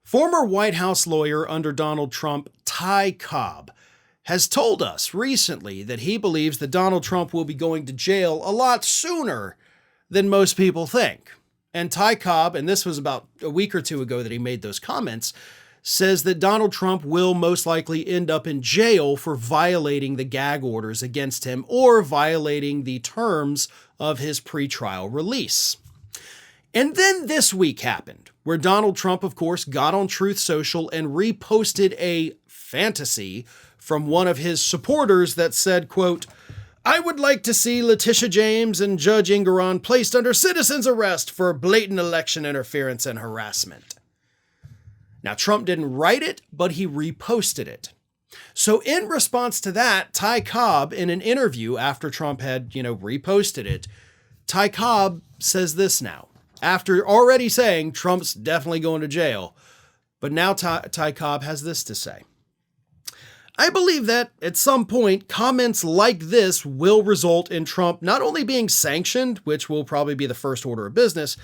Former White House lawyer under Donald Trump, Ty Cobb, has told us recently that he believes that Donald Trump will be going to jail a lot sooner than most people think. And Ty Cobb, and this was about a week or two ago that he made those comments, says that Donald Trump will most likely end up in jail for violating the gag orders against him or violating the terms of his pretrial release. And then this week happened, where Donald Trump, of course, got on Truth Social and reposted a fantasy from one of his supporters that said, quote, "I would like to see Letitia James and Judge Engoron placed under citizen's arrest for blatant election interference and harassment." Now, Trump didn't write it, but he reposted it. So in response to that, Ty Cobb, in an interview after Trump had, reposted it, Ty Cobb says this now. After already saying Trump's definitely going to jail, but now Ty Cobb has this to say. "I believe that at some point, comments like this will result in Trump not only being sanctioned, which will probably be the first order of business,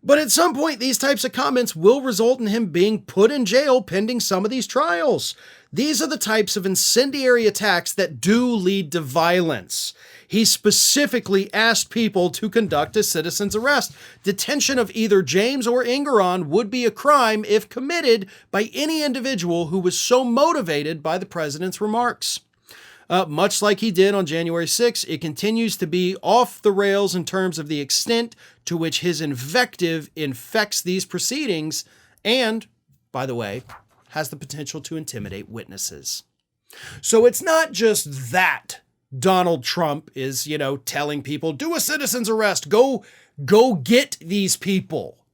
but at some point, these types of comments will result in him being put in jail pending some of these trials. These are the types of incendiary attacks that do lead to violence. He specifically asked people to conduct a citizen's arrest. Detention of either James or Engoron would be a crime if committed by any individual who was so motivated by the president's remarks. Much like he did on January 6th, it continues to be off the rails in terms of the extent to which his invective infects these proceedings and, by the way, has the potential to intimidate witnesses." So it's not just that Donald Trump is, telling people, do a citizen's arrest, go get these people.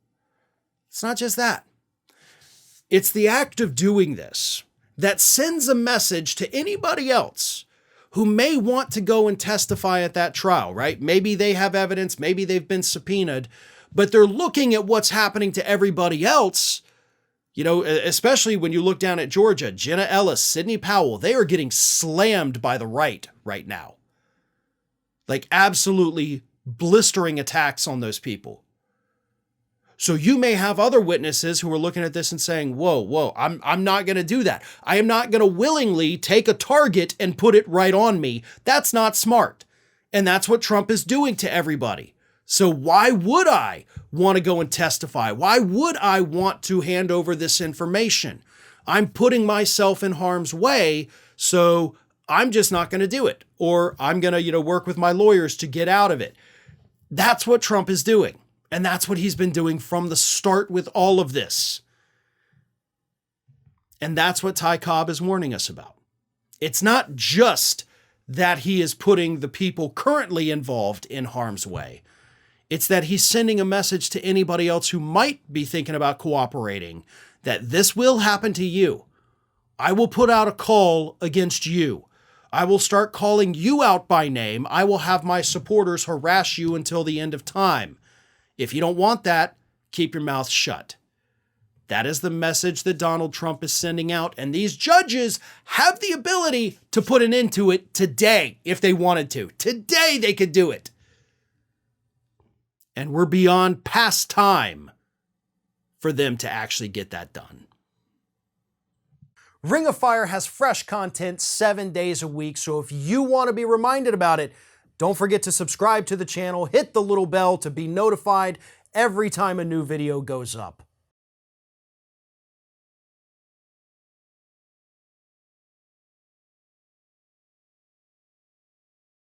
It's not just that. It's the act of doing this that sends a message to anybody else who may want to go and testify at that trial, right? Maybe they have evidence, maybe they've been subpoenaed, but they're looking at what's happening to everybody else. Especially when you look down at Georgia, Jenna Ellis, Sidney Powell, they are getting slammed by the right now. Like absolutely blistering attacks on those people. So you may have other witnesses who are looking at this and saying, whoa, I'm not going to do that. I am not going to willingly take a target and put it right on me. That's not smart. And that's what Trump is doing to everybody. So why would I want to go and testify? Why would I want to hand over this information? I'm putting myself in harm's way, so I'm just not going to do it. Or I'm going to, work with my lawyers to get out of it. That's what Trump is doing. And that's what he's been doing from the start with all of this. And that's what Ty Cobb is warning us about. It's not just that he is putting the people currently involved in harm's way. It's that he's sending a message to anybody else who might be thinking about cooperating, that this will happen to you. I will put out a call against you. I will start calling you out by name. I will have my supporters harass you until the end of time. If you don't want that, keep your mouth shut. That is the message that Donald Trump is sending out. And these judges have the ability to put an end to it today if they wanted to. Today they could do it. And we're beyond past time for them to actually get that done. Ring of Fire has fresh content 7 days a week, so if you want to be reminded about it, don't forget to subscribe to the channel, hit the little bell to be notified every time a new video goes up.